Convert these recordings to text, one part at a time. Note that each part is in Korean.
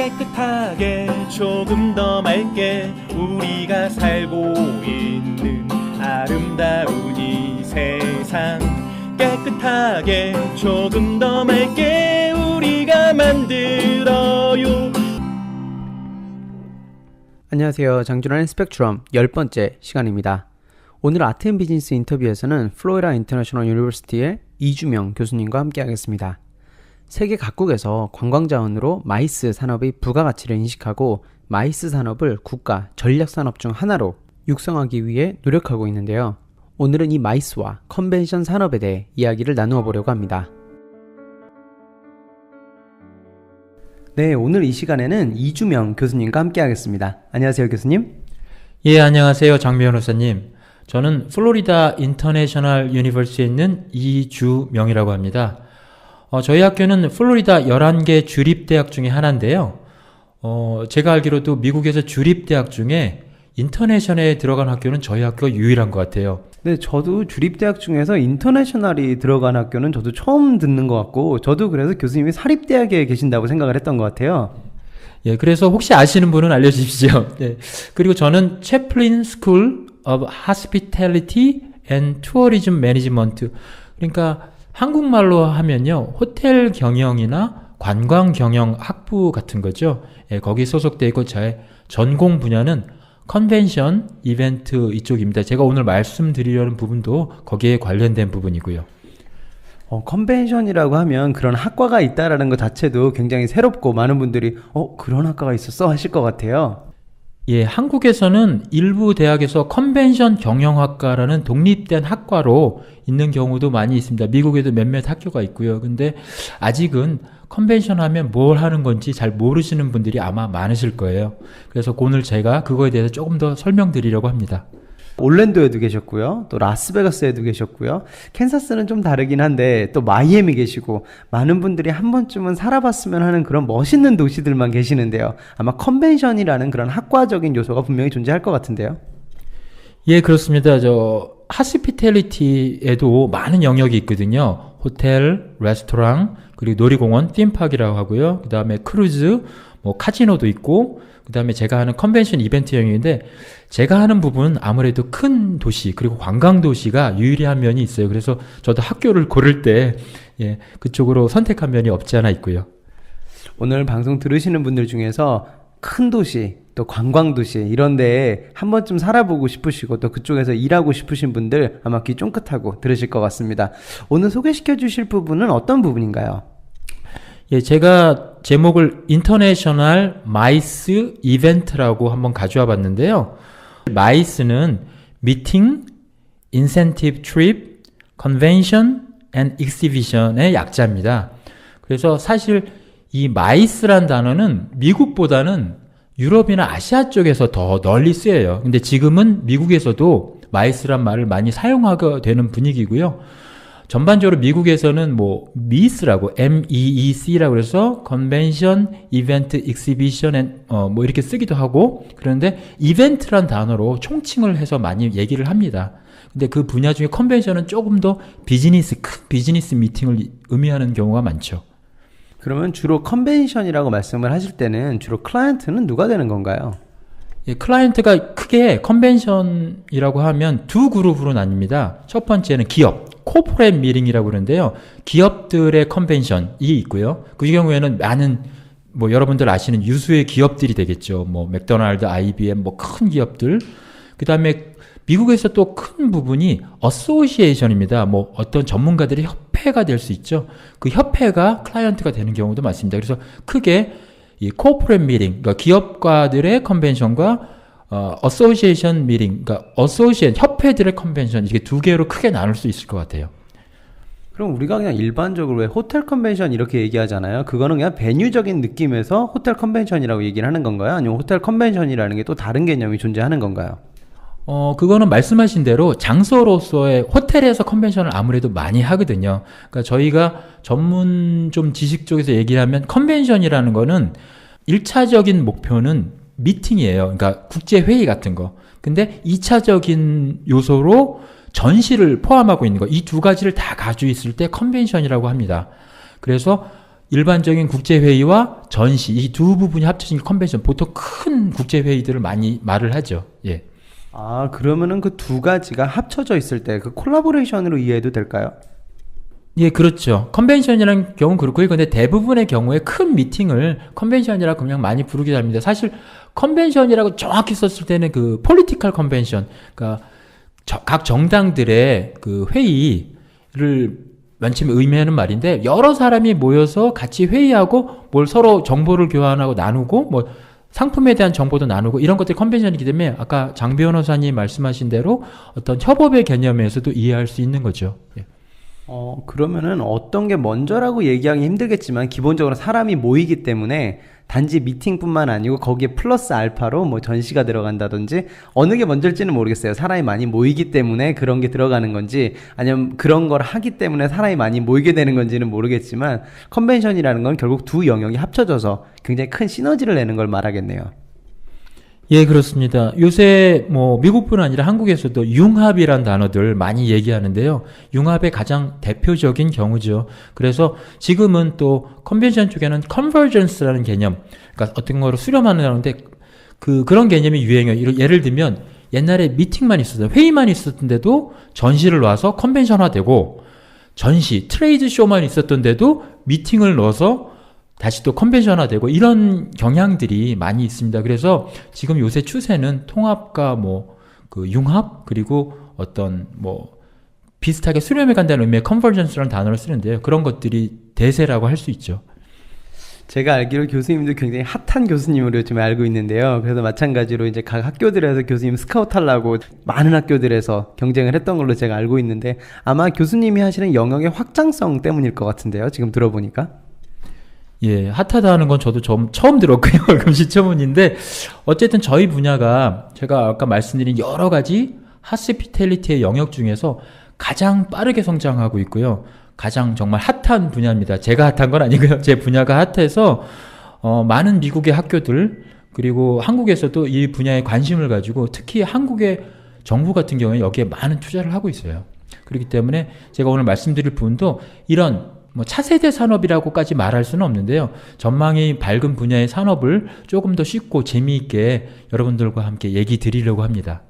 깨끗하게 조금 더 맑게 우리가 살고 있는 아름다운 이 세상 깨끗하게 조금 더 맑게 우리가 만들어요. 안녕하세요. 장준환의 스펙트럼 10번째 시간입니다. 오늘 아트 앤 비즈니스 인터뷰에서는 플로리다 인터내셔널 유니버시티의 이주명 교수님과 함께 하겠습니다. 세계 각국에서 관광자원으로 마이스 산업의 부가가치를 인식하고 마이스 산업을 국가 전략산업 중 하나로 육성하기 위해 노력하고 있는데요. 오늘은 이 마이스와 컨벤션 산업에 대해 이야기를 나누어 보려고 합니다. 네, 오늘 이 시간에는 이주명 교수님과 함께 하겠습니다. 안녕하세요, 교수님. 예, 안녕하세요, 장 변호사님. 저는 플로리다 인터내셔널 유니버시티에 있는 이주명이라고 합니다. 저희 학교는 플로리다 11개 주립대학 중에 하나인데요. 제가 알기로도 미국에서 주립대학 중에 인터내셔널에 들어간 학교는 저희 학교가 유일한 것 같아요. 네, 저도 주립대학 중에서 인터내셔널이 들어간 학교는 저도 처음 듣는 것 같고, 저도 그래서 교수님이 사립대학에 계신다고 생각을 했던 것 같아요. 예, 그래서 혹시 아시는 분은 알려주십시오. 네. 그리고 저는 채플린 스쿨 of Hospitality and Tourism Management. 그러니까 한국말로 하면요, 호텔 경영이나 관광 경영 학부 같은 거죠. 예, 거기 소속되어 있고 저의 전공 분야는 컨벤션 이벤트 이쪽입니다. 제가 오늘 말씀드리려는 부분도 거기에 관련된 부분이고요. 컨벤션이라고 하면 그런 학과가 있다라는 것 자체도 굉장히 새롭고 많은 분들이 그런 학과가 있었어 하실 것 같아요. 예, 한국에서는 일부 대학에서 컨벤션 경영학과라는 독립된 학과로 있는 경우도 많이 있습니다. 미국에도 몇몇 학교가 있고요. 근데 아직은 컨벤션 하면 뭘 하는 건지 잘 모르시는 분들이 아마 많으실 거예요. 그래서 오늘 제가 그거에 대해서 조금 더 설명드리려고 합니다. 올랜도에도 계셨고요. 또 라스베가스에도 계셨고요. 캔사스는 좀 다르긴 한데 또 마이애미 계시고 많은 분들이 한 번쯤은 살아봤으면 하는 그런 멋있는 도시들만 계시는데요. 아마 컨벤션이라는 그런 학과적인 요소가 분명히 존재할 것 같은데요. 예, 그렇습니다. 하스피텔리티에도 많은 영역이 있거든요. 호텔, 레스토랑, 그리고 놀이공원, 팀파크라고 하고요. 그 다음에 크루즈, 카지노도 있고, 그 다음에 제가 하는 컨벤션 이벤트 영역인데, 제가 하는 부분은 아무래도 큰 도시, 그리고 관광 도시가 유리한 면이 있어요. 그래서 저도 학교를 고를 때, 예, 그쪽으로 선택한 면이 없지 않아 있고요. 오늘 방송 들으시는 분들 중에서 큰 도시, 또 관광 도시, 이런 데에 한 번쯤 살아보고 싶으시고, 또 그쪽에서 일하고 싶으신 분들 아마 귀 쫑긋하고 들으실 것 같습니다. 오늘 소개시켜 주실 부분은 어떤 부분인가요? 예, 제가 제목을 인터내셔널 마이스 이벤트라고 한번 가져와 봤는데요. 마이스는 미팅, 인센티브 트립, 컨벤션 앤 익시비션의 약자입니다. 그래서 사실 이 마이스란 단어는 미국보다는 유럽이나 아시아 쪽에서 더 널리 쓰여요. 근데 지금은 미국에서도 마이스란 말을 많이 사용하게 되는 분위기고요. 전반적으로 미국에서는 MEEC라고, MEEC라고 그래서 컨벤션, 이벤트, 익시비션, 이렇게 쓰기도 하고, 그런데 이벤트란 단어로 총칭을 해서 많이 얘기를 합니다. 근데 그 분야 중에 컨벤션은 조금 더 큰 비즈니스 미팅을 의미하는 경우가 많죠. 그러면 주로 컨벤션이라고 말씀을 하실 때는 주로 클라이언트는 누가 되는 건가요? 예, 클라이언트가 크게 컨벤션이라고 하면 두 그룹으로 나뉩니다. 첫 번째는 기업, 코퍼레이트 미팅이라고 그러는데요. 기업들의 컨벤션이 있고요. 그 경우에는 많은 여러분들 아시는 유수의 기업들이 되겠죠. 맥도날드, IBM, 큰 기업들. 그 다음에 미국에서 또 큰 부분이 어소시에이션입니다. 어떤 전문가들의 협회가 될 수 있죠. 그 협회가 클라이언트가 되는 경우도 많습니다. 그래서 크게 이 코퍼레이트 미팅, 그러니까 기업가들의 컨벤션과 어소시에이션 미팅, 그러니까 협회들의 컨벤션, 이게 두 개로 크게 나눌 수 있을 것 같아요. 그럼 우리가 그냥 일반적으로 왜 호텔 컨벤션 이렇게 얘기하잖아요. 그거는 그냥 베뉴적인 느낌에서 호텔 컨벤션이라고 얘기를 하는 건가요? 아니면 호텔 컨벤션이라는 게 또 다른 개념이 존재하는 건가요? 그거는 말씀하신 대로 장소로서의 호텔에서 컨벤션을 아무래도 많이 하거든요. 그러니까 저희가 전문 좀 지식 쪽에서 얘기를 하면 컨벤션이라는 거는 1차적인 목표는 미팅이에요. 그러니까 국제회의 같은 거. 근데 2차적인 요소로 전시를 포함하고 있는 거. 이 두 가지를 다 가지고 있을 때 컨벤션이라고 합니다. 그래서 일반적인 국제회의와 전시 이 두 부분이 합쳐진 게 컨벤션. 보통 큰 국제회의들을 많이 말을 하죠. 예. 아, 그러면은 그 두 가지가 합쳐져 있을 때 그 콜라보레이션으로 이해해도 될까요? 예, 그렇죠. 컨벤션이라는 경우는 그렇고요. 근데 대부분의 경우에 큰 미팅을 컨벤션이라고 그냥 많이 부르기도 합니다. 사실 컨벤션이라고 정확히 썼을 때는 그 폴리티컬 컨벤션, 그러니까 각 정당들의 그 회의를 맨 처음에 의미하는 말인데, 여러 사람이 모여서 같이 회의하고 뭘 서로 정보를 교환하고 나누고 뭐 상품에 대한 정보도 나누고 이런 것들이 컨벤션이기 때문에 아까 장 변호사님 말씀하신 대로 어떤 협업의 개념에서도 이해할 수 있는 거죠. 예. 그러면은 어떤 게 먼저라고 얘기하기 힘들겠지만 기본적으로 사람이 모이기 때문에 단지 미팅뿐만 아니고 거기에 플러스 알파로 뭐 전시가 들어간다든지 어느 게 먼저일지는 모르겠어요. 사람이 많이 모이기 때문에 그런 게 들어가는 건지 아니면 그런 걸 하기 때문에 사람이 많이 모이게 되는 건지는 모르겠지만 컨벤션이라는 건 결국 두 영역이 합쳐져서 굉장히 큰 시너지를 내는 걸 말하겠네요. 예, 그렇습니다. 요새 뭐 미국뿐 아니라 한국에서도 융합이란 단어들 많이 얘기하는데요. 융합의 가장 대표적인 경우죠. 그래서 지금은 또 컨벤션 쪽에는 컨버전스라는 개념, 그러니까 어떤 거로 수렴하는데 그런 개념이 유행해요. 예를 들면 옛날에 미팅만 있었던, 회의만 있었던데도 전시를 놔서 컨벤션화되고, 전시, 트레이드 쇼만 있었던데도 미팅을 넣어서 다시 또 컨벤션화되고 이런 경향들이 많이 있습니다. 그래서 지금 요새 추세는 통합과 뭐 그 융합 그리고 어떤 뭐 비슷하게 수렴해 간다는 의미의 컨버전스라는 단어를 쓰는데요. 그런 것들이 대세라고 할 수 있죠. 제가 알기로 교수님도 굉장히 핫한 교수님으로 좀 알고 있는데요. 그래서 마찬가지로 이제 각 학교들에서 교수님 스카우트 하려고 많은 학교들에서 경쟁을 했던 걸로 제가 알고 있는데 아마 교수님이 하시는 영역의 확장성 때문일 것 같은데요. 지금 들어보니까. 예, 핫하다 하는 건 저도 처음 들었고요. 금시초문인데 어쨌든 저희 분야가 제가 아까 말씀드린 여러 가지 하스피텔리티의 영역 중에서 가장 빠르게 성장하고 있고요. 가장 정말 핫한 분야입니다. 제가 핫한 건 아니고요. 제 분야가 핫해서 많은 미국의 학교들 그리고 한국에서도 이 분야에 관심을 가지고 특히 한국의 정부 같은 경우에 여기에 많은 투자를 하고 있어요. 그렇기 때문에 제가 오늘 말씀드릴 부분도 이런 뭐 차세대 산업이라고까지 말할 수는 없는데요. 전망이 밝은 분야의 산업을 조금 더 쉽고 재미있게 여러분들과 함께 얘기 드리려고 합니다.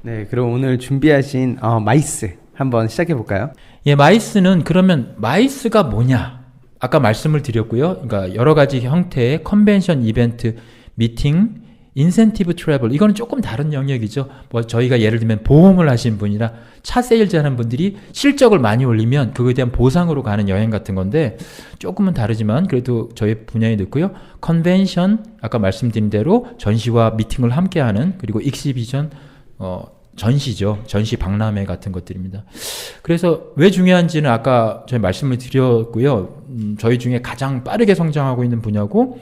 네, 그럼 오늘 준비하신 마이스 한번 시작해 볼까요? 예, 마이스는 그러면 마이스가 뭐냐? 아까 말씀을 드렸고요. 그러니까 여러 가지 형태의 컨벤션 이벤트, 미팅, 인센티브 트래블 이거는 조금 다른 영역이죠. 뭐 저희가 예를 들면 보험을 하신 분이나 차 세일즈 하는 분들이 실적을 많이 올리면 그거에 대한 보상으로 가는 여행 같은 건데 조금은 다르지만 그래도 저희 분야에 넣고요. 컨벤션 아까 말씀드린 대로 전시와 미팅을 함께하는 그리고 익시비전 전시죠. 전시 박람회 같은 것들입니다. 그래서 왜 중요한지는 아까 저희 말씀을 드렸고요. 저희 중에 가장 빠르게 성장하고 있는 분야고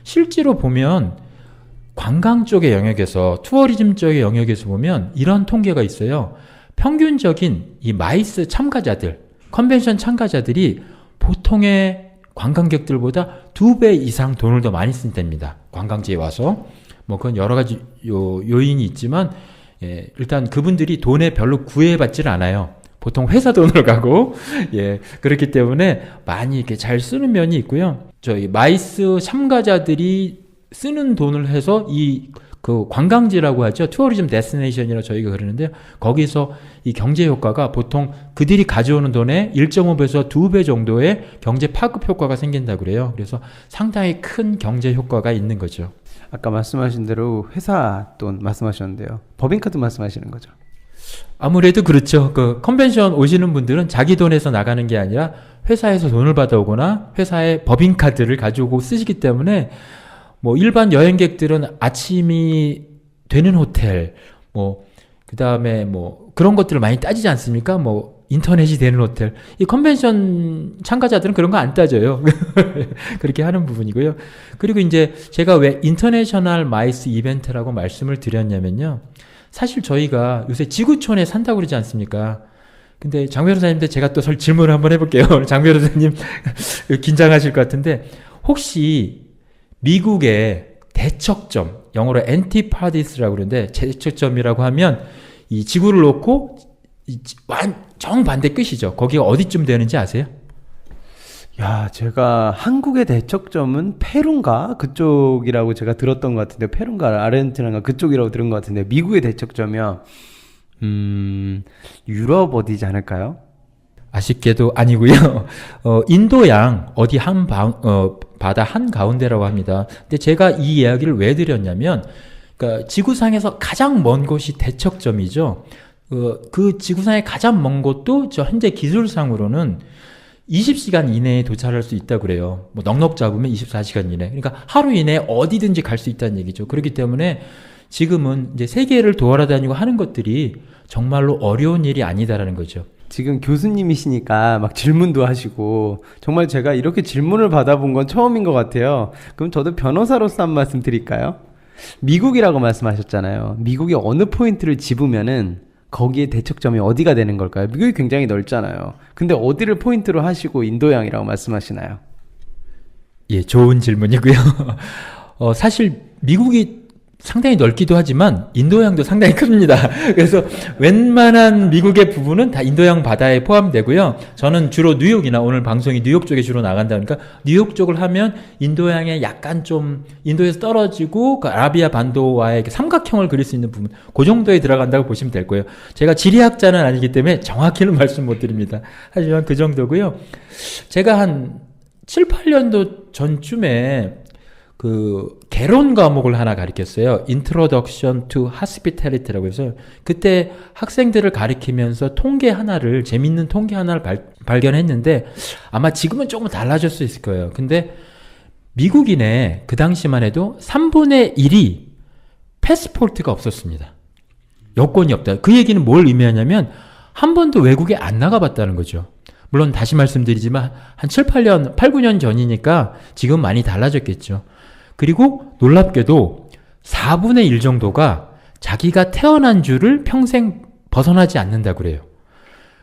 실제로 보면 관광 쪽의 영역에서 투어리즘 쪽의 영역에서 보면 이런 통계가 있어요. 평균적인 이 마이스 참가자들, 컨벤션 참가자들이 보통의 관광객들보다 2배 이상 돈을 더 많이 쓴답니다. 관광지에 와서. 뭐 그건 여러 가지 요인이 있지만 예, 일단 그분들이 돈에 별로 구애받질 않아요. 보통 회사 돈으로 가고 예, 그렇기 때문에 많이 이렇게 잘 쓰는 면이 있고요. 저희 마이스 참가자들이 쓰는 돈을 해서 그 관광지라고 하죠. 투어리즘 데스티네이션이라고 저희가 그러는데요. 거기서 이 경제 효과가 보통 그들이 가져오는 돈의 1.5배에서 2배 정도의 경제 파급 효과가 생긴다고 그래요. 그래서 상당히 큰 경제 효과가 있는 거죠. 아까 말씀하신 대로 회사 돈 말씀하셨는데요. 법인카드 말씀하시는 거죠? 아무래도 그렇죠. 그 컨벤션 오시는 분들은 자기 돈에서 나가는 게 아니라 회사에서 돈을 받아오거나 회사의 법인카드를 가지고 쓰시기 때문에 뭐 일반 여행객들은 아침이 되는 호텔, 뭐 그다음에 뭐 그런 것들을 많이 따지지 않습니까? 뭐 인터넷이 되는 호텔. 이 컨벤션 참가자들은 그런 거 안 따져요. 그렇게 하는 부분이고요. 그리고 이제 제가 왜 인터내셔널 마이스 이벤트라고 말씀을 드렸냐면요. 사실 저희가 요새 지구촌에 산다고 그러지 않습니까? 근데 장 변호사님한테 제가 또 질문을 한번 해볼게요. 장 변호사님 긴장하실 것 같은데 혹시 미국의 대척점, 영어로 antipode스라고 그러는데 대척점이라고 하면 이 지구를 놓고 정반대 끝이죠. 거기가 어디쯤 되는지 아세요? 야, 제가 한국의 대척점은 페루인가? 그쪽이라고 제가 들었던 것 같은데, 페루인가 아르헨티나인가 그쪽이라고 들은 것 같은데, 미국의 대척점이요. 유럽 어디지 않을까요? 아쉽게도 아니고요. 인도양 어디 바다 한 가운데라고 합니다. 근데 제가 이 이야기를 왜 드렸냐면, 그러니까 지구상에서 가장 먼 곳이 대척점이죠. 그 지구상의 가장 먼 곳도 저 현재 기술상으로는 20시간 이내에 도착할 수 있다고 그래요. 뭐 넉넉 잡으면 24시간 이내. 그러니까 하루 이내에 어디든지 갈 수 있다는 얘기죠. 그렇기 때문에 지금은 이제 세계를 돌아다니고 하는 것들이 정말로 어려운 일이 아니다라는 거죠. 지금 교수님이시니까 막 질문도 하시고, 정말 제가 이렇게 질문을 받아본 건 처음인 것 같아요. 그럼 저도 변호사로서 한 말씀 드릴까요? 미국이라고 말씀하셨잖아요. 미국이 어느 포인트를 집으면은 거기에 대척점이 어디가 되는 걸까요? 미국이 굉장히 넓잖아요. 근데 어디를 포인트로 하시고 인도양이라고 말씀하시나요? 예, 좋은 질문이고요. 사실 미국이 상당히 넓기도 하지만 인도양도 상당히 큽니다. 그래서 웬만한 미국의 부분은 다 인도양 바다에 포함되고요. 저는 주로 뉴욕이나 오늘 방송이 뉴욕 쪽에 주로 나간다 보니까 뉴욕 쪽을 하면 인도양에 약간 좀 인도에서 떨어지고 그 아라비아 반도와의 삼각형을 그릴 수 있는 부분, 그 정도에 들어간다고 보시면 될 거예요. 제가 지리학자는 아니기 때문에 정확히는 말씀 못 드립니다. 하지만 그 정도고요. 제가 한 7, 8년도 전쯤에 그 개론 과목을 하나 가르쳤어요. Introduction to Hospitality라고 해서 그때 학생들을 가르치면서 재밌는 통계 하나를 발견했는데 아마 지금은 조금 달라질 수 있을 거예요. 근데 미국인의 그 당시만 해도 3분의 1이 패스포트가 없었습니다. 여권이 없다. 그 얘기는 뭘 의미하냐면 한 번도 외국에 안 나가봤다는 거죠. 물론 다시 말씀드리지만 한 7, 8년, 8, 9년 전이니까 지금 많이 달라졌겠죠. 그리고 놀랍게도 4분의 1 정도가 자기가 태어난 주를 평생 벗어나지 않는다고 그래요.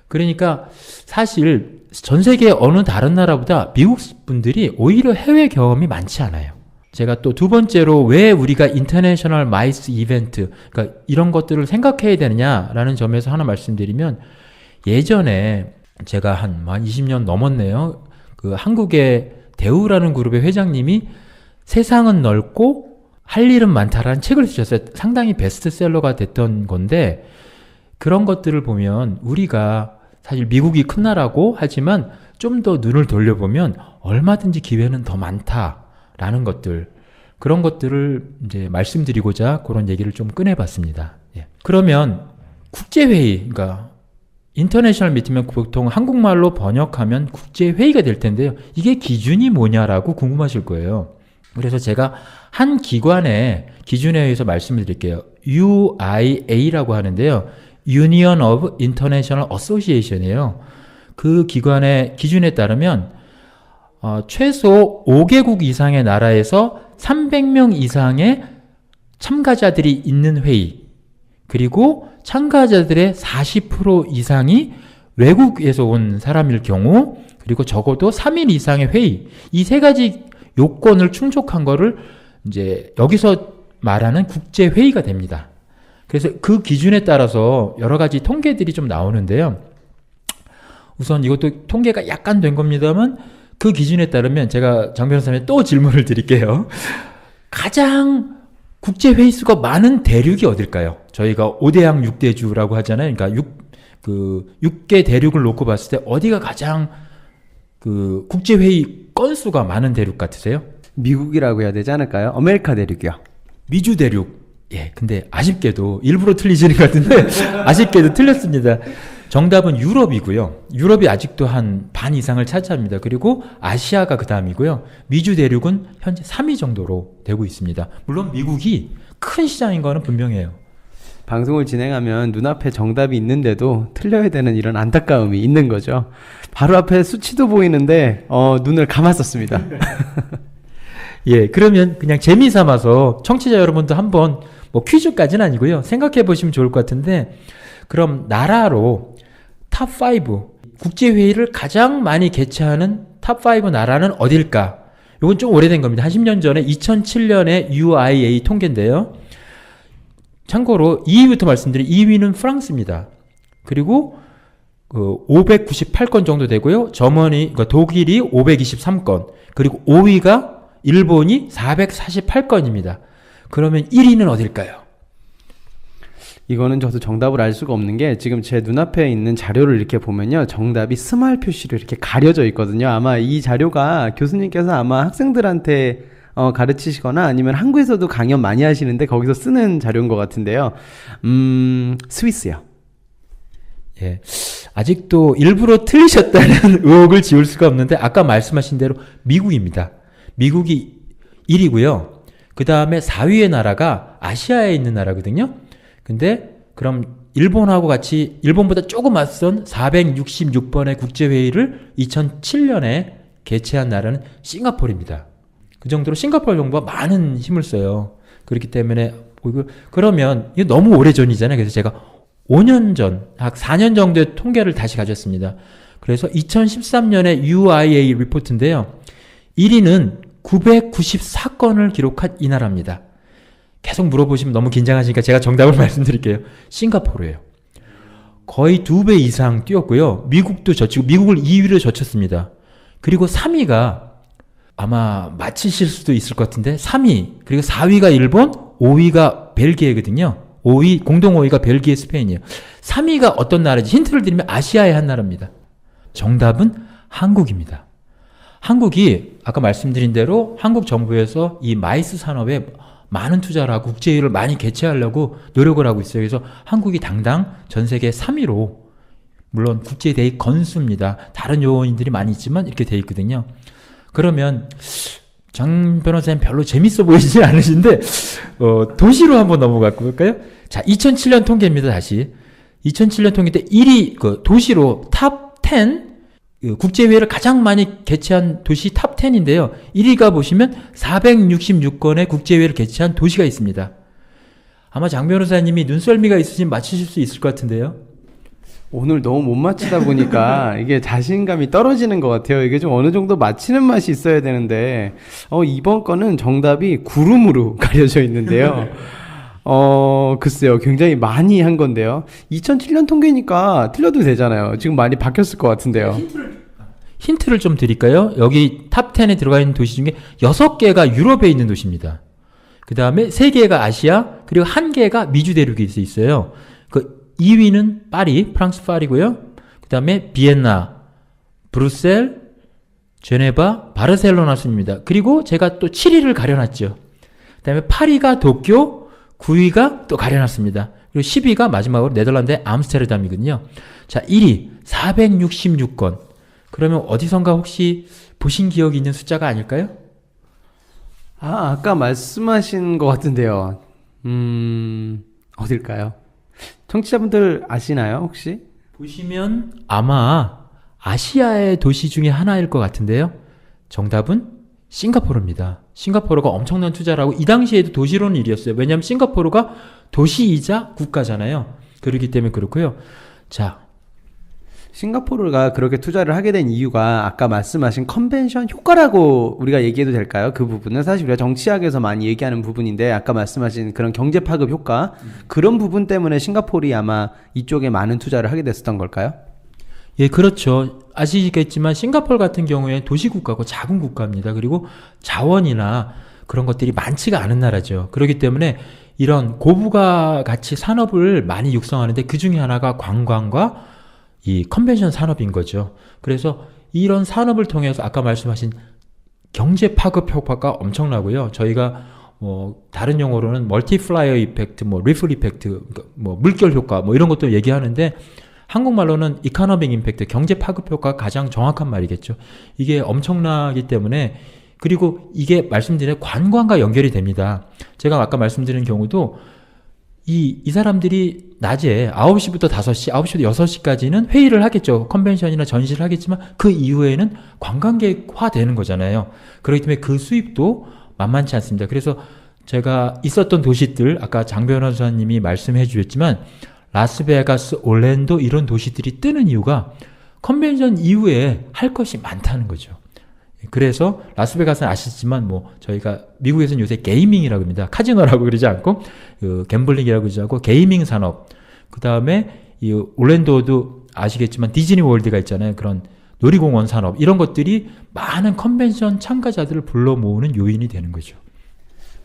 그러니까 사실 전 세계 어느 다른 나라보다 미국 분들이 오히려 해외 경험이 많지 않아요. 제가 또 두 번째로 왜 우리가 인터내셔널 마이스 이벤트, 그러니까 이런 것들을 생각해야 되느냐라는 점에서 하나 말씀드리면, 예전에 제가 한 20년 넘었네요. 그 한국의 대우라는 그룹의 회장님이 세상은 넓고 할 일은 많다라는 책을 쓰셨어요. 상당히 베스트셀러가 됐던 건데, 그런 것들을 보면 우리가 사실 미국이 큰 나라고 하지만 좀 더 눈을 돌려보면 얼마든지 기회는 더 많다라는 것들, 그런 것들을 이제 말씀드리고자 그런 얘기를 좀 꺼내봤습니다. 예. 그러면 국제회의, 그러니까 인터내셔널 미팅은 보통 한국말로 번역하면 국제회의가 될 텐데요. 이게 기준이 뭐냐라고 궁금하실 거예요. 그래서 제가 한 기관의 기준에 의해서 말씀을 드릴게요. UIA라고 하는데요. Union of International Association이에요. 그 기관의 기준에 따르면 최소 5개국 이상의 나라에서 300명 이상의 참가자들이 있는 회의, 그리고 참가자들의 40% 이상이 외국에서 온 사람일 경우, 그리고 적어도 3일 이상의 회의, 이 세 가지 요건을 충족한 거를 이제 여기서 말하는 국제회의가 됩니다. 그래서 그 기준에 따라서 여러 가지 통계들이 좀 나오는데요. 우선 이것도 통계가 약간 된 겁니다만, 그 기준에 따르면 제가 장 변호사님께 또 질문을 드릴게요. 가장 국제회의 수가 많은 대륙이 어딜까요? 저희가 5대양 6대주라고 하잖아요. 그러니까 6개 대륙을 놓고 봤을 때 어디가 가장 그 국제회의 건수가 많은 대륙 같으세요? 미국이라고 해야 되지 않을까요? 아메리카 대륙이요. 미주 대륙. 예, 근데 아쉽게도 일부러 틀리시는 것 같은데 아쉽게도 틀렸습니다. 정답은 유럽이고요. 유럽이 아직도 한 반 이상을 차지합니다. 그리고 아시아가 그 다음이고요. 미주 대륙은 현재 3위 정도로 되고 있습니다. 물론 미국이 큰 시장인 거는 분명해요. 방송을 진행하면 눈앞에 정답이 있는데도 틀려야 되는 이런 안타까움이 있는 거죠. 바로 앞에 수치도 보이는데 눈을 감았었습니다. 예, 그러면 그냥 재미삼아서 청취자 여러분도 한번 뭐 퀴즈까지는 아니고요. 생각해 보시면 좋을 것 같은데, 그럼 나라로 탑5, 국제회의를 가장 많이 개최하는 탑5 나라는 어딜까? 이건 좀 오래된 겁니다. 한 10년 전에 2007년에 UIA 통계인데요. 참고로 2위부터 말씀드린 2위는 프랑스입니다. 그리고 598건 정도 되고요. 그러니까 독일이 523건, 그리고 5위가 일본이 448건입니다. 그러면 1위는 어딜까요? 이거는 저도 정답을 알 수가 없는 게 지금 제 눈앞에 있는 자료를 이렇게 보면요. 정답이 스마일 표시로 이렇게 가려져 있거든요. 아마 이 자료가 교수님께서 아마 학생들한테 가르치시거나 아니면 한국에서도 강연 많이 하시는데 거기서 쓰는 자료인 것 같은데요. 스위스요. 예. 아직도 일부러 틀리셨다는 의혹을 지울 수가 없는데 아까 말씀하신 대로 미국입니다. 미국이 1위고요. 그 다음에 4위의 나라가 아시아에 있는 나라거든요. 근데 그럼 일본하고 같이 일본보다 조금 앞선 466번의 국제회의를 2007년에 개최한 나라는 싱가포르입니다. 그 정도로 싱가포르 정부가 많은 힘을 써요. 그렇기 때문에 그러면 이게 너무 오래전이잖아요. 그래서 제가 5년 전, 약 4년 정도의 통계를 다시 가졌습니다. 그래서 2013년에 UIA 리포트인데요. 1위는 994건을 기록한 이 나라입니다. 계속 물어보시면 너무 긴장하시니까 제가 정답을 말씀드릴게요. 싱가포르예요. 거의 2배 이상 뛰었고요. 미국도 졌고 미국을 2위로 졌쳤습니다. 그리고 3위가 아마 맞히실 수도 있을 것 같은데 3위 그리고 4위가 일본, 5위가 벨기에거든요. 5위 공동 5위가 벨기에, 스페인이에요. 3위가 어떤 나라인지 힌트를 드리면 아시아의 한 나라입니다. 정답은 한국입니다. 한국이 아까 말씀드린 대로 한국 정부에서 이 마이스 산업에 많은 투자를 하고 국제회의를 많이 개최하려고 노력을 하고 있어요. 그래서 한국이 당당 전 세계 3위로 물론 국제대회 건수입니다. 다른 요인들이 많이 있지만 이렇게 돼 있거든요. 그러면 장 변호사님 별로 재밌어 보이지 않으신데 도시로 한번 넘어가 볼까요? 자, 2007년 통계입니다. 다시 2007년 통계 때 1위 도시로 탑 10 국제회의를 가장 많이 개최한 도시 탑 10인데요. 1위가 보시면 466건의 국제회의를 개최한 도시가 있습니다. 아마 장 변호사님이 눈썰미가 있으시면 맞추실 수 있을 것 같은데요. 오늘 너무 못 맞히다 보니까 이게 자신감이 떨어지는 것 같아요. 이게 좀 어느 정도 맞히는 맛이 있어야 되는데 이번 거는 정답이 구름으로 가려져 있는데요. 글쎄요. 굉장히 많이 한 건데요. 2007년 통계니까 틀려도 되잖아요. 지금 많이 바뀌었을 것 같은데요. 힌트를 좀 드릴까요? 여기 탑 10에 들어가 있는 도시 중에 6개가 유럽에 있는 도시입니다. 그 다음에 3개가 아시아, 그리고 1개가 미주 대륙에 있어요. 그 2위는 파리, 프랑스 파리고요. 그 다음에 비엔나, 브뤼셀, 제네바, 바르셀로나 순입니다. 그리고 제가 또 7위를 가려놨죠. 그 다음에 8위가 도쿄, 9위가 또 가려놨습니다. 그리고 10위가 마지막으로 네덜란드의 암스테르담이거든요. 자, 1위 466건. 그러면 어디선가 혹시 보신 기억이 있는 숫자가 아닐까요? 아까 말씀하신 것 같은데요. 어딜까요? 청취자분들 아시나요, 혹시? 보시면 아마 아시아의 도시 중에 하나일 것 같은데요. 정답은 싱가포르입니다. 싱가포르가 엄청난 투자를 하고 이 당시에도 도시로는 1위였어요. 왜냐하면 싱가포르가 도시이자 국가잖아요. 그렇기 때문에 그렇고요. 자, 싱가포르가 그렇게 투자를 하게 된 이유가 아까 말씀하신 컨벤션 효과라고 우리가 얘기해도 될까요? 그 부분은 사실 우리가 정치학에서 많이 얘기하는 부분인데 아까 말씀하신 그런 경제 파급 효과 그런 부분 때문에 싱가포르이 아마 이쪽에 많은 투자를 하게 됐었던 걸까요? 예, 그렇죠. 아시겠지만 싱가포르 같은 경우에 도시국가고 작은 국가입니다. 그리고 자원이나 그런 것들이 많지가 않은 나라죠. 그렇기 때문에 이런 고부가 가치 산업을 많이 육성하는데 그 중에 하나가 관광과 이 컨벤션 산업인 거죠. 그래서 이런 산업을 통해서 아까 말씀하신 경제 파급 효과가 엄청나고요. 저희가 다른 용어로는 멀티플라이어 이펙트, 리플 이펙트, 물결 효과 이런 것도 얘기하는데 한국말로는 이코노믹 임팩트, 경제 파급 효과가 가장 정확한 말이겠죠. 이게 엄청나기 때문에 그리고 이게 말씀드린 관광과 연결이 됩니다. 제가 아까 말씀드린 경우도 이 사람들이 낮에 9시부터 5시, 9시부터 6시까지는 회의를 하겠죠. 컨벤션이나 전시를 하겠지만 그 이후에는 관광객화 되는 거잖아요. 그렇기 때문에 그 수입도 만만치 않습니다. 그래서 제가 있었던 도시들, 아까 장 변호사님이 말씀해 주셨지만 라스베가스, 올랜도 이런 도시들이 뜨는 이유가 컨벤션 이후에 할 것이 많다는 거죠. 그래서 라스베가스는 아시지만 저희가 미국에서는 요새 게이밍이라고 합니다. 카지노라고 그러지 않고 갬블링이라고 그러지 않고 게이밍 산업. 그 다음에 이 올랜도도 아시겠지만 디즈니 월드가 있잖아요. 그런 놀이공원 산업 이런 것들이 많은 컨벤션 참가자들을 불러 모으는 요인이 되는 거죠.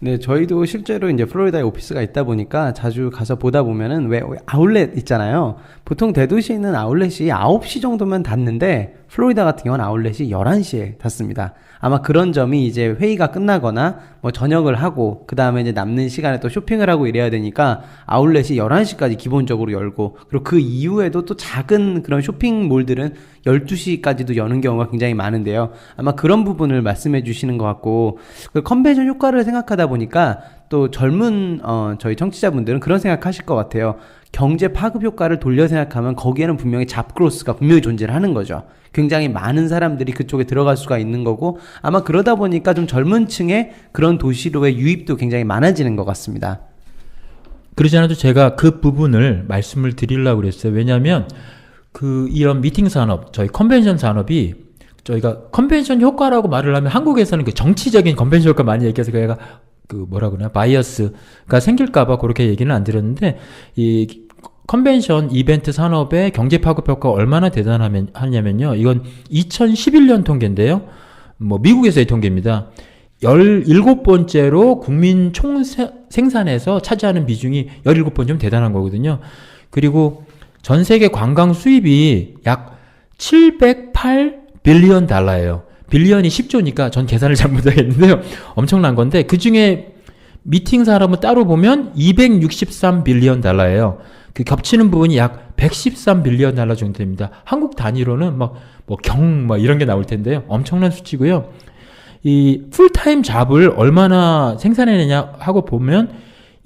네, 저희도 실제로 이제 플로리다에 오피스가 있다 보니까 자주 가서 보다 보면은 왜 아울렛 있잖아요. 보통 대도시에 있는 아울렛이 9시 정도면 닫는데 플로리다 같은 경우는 아울렛이 11시에 닫습니다. 아마 그런 점이 이제 회의가 끝나거나 뭐 저녁을 하고 그 다음에 이제 남는 시간에 또 쇼핑을 하고 이래야 되니까 아울렛이 11시까지 기본적으로 열고 그리고 그 이후에도 또 작은 그런 쇼핑몰들은 12시까지도 여는 경우가 굉장히 많은데요. 아마 그런 부분을 말씀해 주시는 것 같고 그 컨벤션 효과를 생각하다 보니까 또 젊은 저희 청취자분들은 그런 생각하실 것 같아요. 경제 파급 효과를 돌려 생각하면 거기에는 분명히 잡그로스가 분명히 존재를 하는 거죠. 굉장히 많은 사람들이 그쪽에 들어갈 수가 있는 거고 아마 그러다 보니까 좀 젊은 층의 그런 도시로의 유입도 굉장히 많아지는 것 같습니다. 그러지 않아도 제가 그 부분을 말씀을 드리려고 그랬어요. 왜냐하면 이런 미팅 산업, 저희 컨벤션 산업이 저희가 컨벤션 효과라고 말을 하면 한국에서는 그 정치적인 컨벤션 효과 많이 얘기해서 제가 뭐라 그러나 바이어스가 생길까봐 그렇게 얘기는 안 드렸는데 이 컨벤션 이벤트 산업의 경제 파급 효과가 얼마나 대단하냐면요. 이건 2011년 통계인데요. 뭐 미국에서의 통계입니다. 17번째로 국민 총 생산에서 차지하는 비중이 17번째면 대단한 거거든요. 그리고 전 세계 관광 수입이 약 708 빌리언 달러예요. 빌리언이 10조니까 전 계산을 잘못하겠는데요. 엄청난 건데 그 중에 미팅 산업은 따로 보면 263 빌리언 달러예요. 그 겹치는 부분이 약 113 빌리언 달러 정도 됩니다. 한국 단위로는 막 이런 게 나올 텐데요. 엄청난 수치고요. 이 풀타임 잡을 얼마나 생산해내냐 하고 보면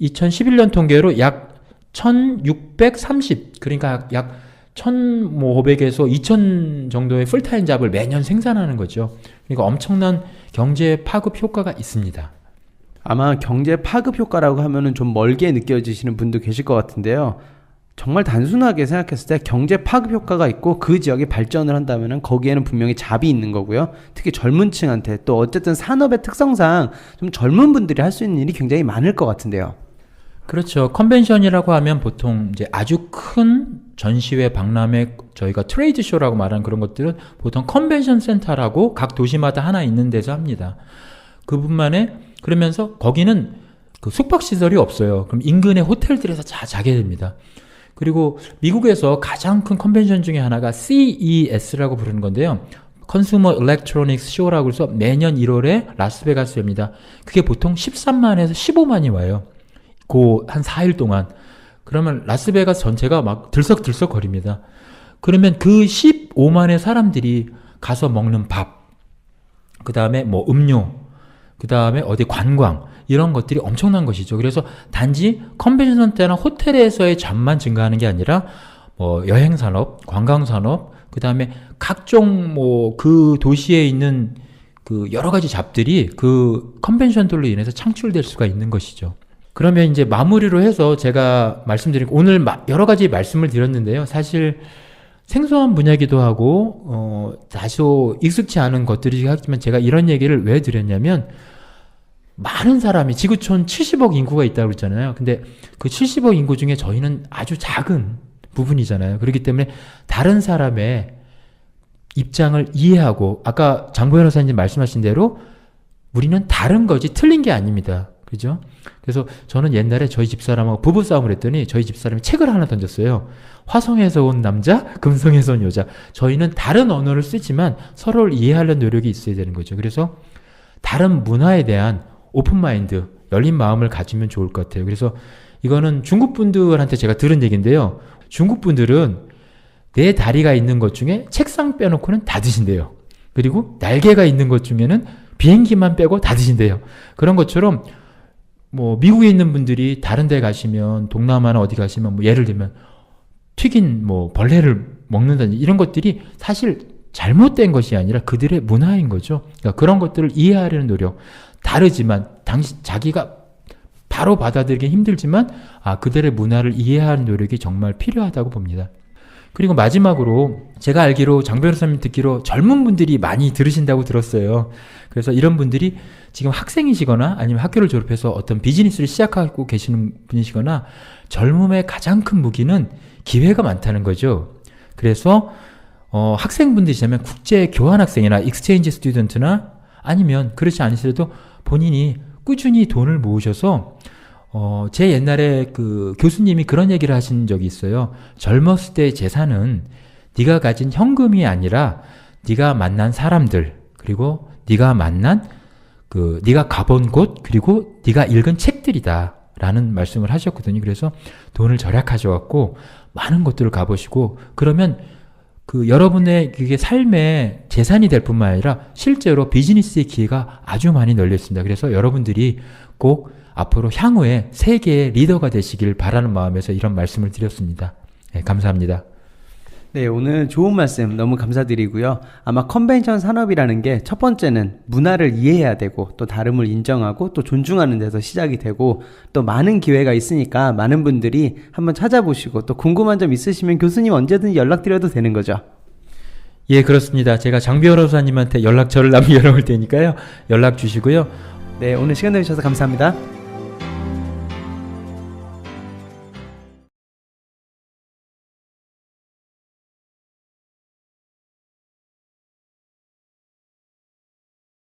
2011년 통계로 약 1630, 그러니까 약 1500에서 2000 정도의 풀타임 잡을 매년 생산하는 거죠. 그러니까 엄청난 경제 파급 효과가 있습니다. 아마 경제 파급 효과라고 하면은 좀 멀게 느껴지시는 분도 계실 것 같은데요. 정말 단순하게 생각했을 때 경제 파급 효과가 있고 그 지역이 발전을 한다면은 거기에는 분명히 잡이 있는 거고요. 특히 젊은 층한테 또 어쨌든 산업의 특성상 좀 젊은 분들이 할 수 있는 일이 굉장히 많을 것 같은데요. 그렇죠. 컨벤션이라고 하면 보통 이제 아주 큰 전시회 박람회 저희가 트레이드 쇼라고 말하는 그런 것들은 보통 컨벤션 센터라고 각 도시마다 하나 있는 데서 합니다. 그뿐만에 그러면서 거기는 그 숙박시설이 없어요. 그럼 인근의 호텔들에서 자게 됩니다. 그리고 미국에서 가장 큰 컨벤션 중에 하나가 CES라고 부르는 건데요. 컨슈머 일렉트로닉스 쇼라고 해서 매년 1월에 라스베가스입니다. 그게 보통 13만에서 15만이 와요. 한 4일 동안. 그러면 라스베가스 전체가 막 들썩들썩 거립니다. 그러면 그 15만의 사람들이 가서 먹는 밥, 그 다음에 뭐 음료, 그 다음에 어디 관광, 이런 것들이 엄청난 것이죠. 그래서 단지 컨벤션 때나 호텔에서의 잠만 증가하는 게 아니라 뭐 여행산업, 관광산업, 그 다음에 각종 뭐 그 도시에 있는 그 여러 가지 잡들이 그 컨벤션들로 인해서 창출될 수가 있는 것이죠. 그러면 이제 마무리로 해서 제가 말씀드린 오늘 여러 가지 말씀을 드렸는데요. 사실 생소한 분야기도 하고 다소 익숙치 않은 것들이긴 하지만 제가 이런 얘기를 왜 드렸냐면 많은 사람이 지구촌 70억 인구가 있다고 그랬잖아요. 근데 그 70억 인구 중에 저희는 아주 작은 부분이잖아요. 그렇기 때문에 다른 사람의 입장을 이해하고 아까 장보 변호사님 말씀하신 대로 우리는 다른 거지 틀린 게 아닙니다. 그죠? 그래서 저는 옛날에 저희 집사람하고 부부싸움을 했더니 저희 집사람이 책을 하나 던졌어요. 화성에서 온 남자, 금성에서 온 여자. 저희는 다른 언어를 쓰지만 서로를 이해하려는 노력이 있어야 되는 거죠. 그래서 다른 문화에 대한 오픈마인드, 열린 마음을 가지면 좋을 것 같아요. 그래서 이거는 중국 분들한테 제가 들은 얘기인데요. 중국 분들은 네 다리가 있는 것 중에 책상 빼놓고는 다 드신대요. 그리고 날개가 있는 것 중에는 비행기만 빼고 다 드신대요. 그런 것처럼 뭐 미국에 있는 분들이 다른 데 가시면 동남아나 어디 가시면 뭐 예를 들면 튀긴 뭐 벌레를 먹는다든지 이런 것들이 사실 잘못된 것이 아니라 그들의 문화인 거죠. 그러니까 그런 것들을 이해하려는 노력. 다르지만 자기가 바로 받아들이기 힘들지만 그들의 문화를 이해하는 노력이 정말 필요하다고 봅니다. 그리고 마지막으로 제가 알기로 장 변호사님 듣기로 젊은 분들이 많이 들으신다고 들었어요. 그래서 이런 분들이 지금 학생이시거나 아니면 학교를 졸업해서 어떤 비즈니스를 시작하고 계시는 분이시거나 젊음의 가장 큰 무기는 기회가 많다는 거죠. 그래서 학생분들이시면 국제 교환 학생이나 익스체인지 스튜던트나 아니면 그렇지 않으시더라도 본인이 꾸준히 돈을 모으셔서 제 옛날에 그 교수님이 그런 얘기를 하신 적이 있어요. 젊었을 때의 재산은 네가 가진 현금이 아니라 네가 만난 사람들, 그리고 네가 만난 네가 가본 곳, 그리고 네가 읽은 책들이다 라는 말씀을 하셨거든요. 그래서 돈을 절약하셔갖고 많은 곳들을 가보시고, 그러면 여러분의 그게 삶의 재산이 될 뿐만 아니라 실제로 비즈니스의 기회가 아주 많이 널려 있습니다. 그래서 여러분들이 꼭 앞으로 향후에 세계의 리더가 되시길 바라는 마음에서 이런 말씀을 드렸습니다. 네, 감사합니다. 네, 오늘 좋은 말씀 너무 감사드리고요. 아마 컨벤션 산업이라는 게 첫 번째는 문화를 이해해야 되고, 또 다름을 인정하고 또 존중하는 데서 시작이 되고, 또 많은 기회가 있으니까 많은 분들이 한번 찾아보시고, 또 궁금한 점 있으시면 교수님 언제든 연락드려도 되는 거죠? 예, 그렇습니다. 제가 장 변호사님한테 연락처를 남겨놓을 테니까요. 연락 주시고요. 네, 오늘 시간 내주셔서 감사합니다.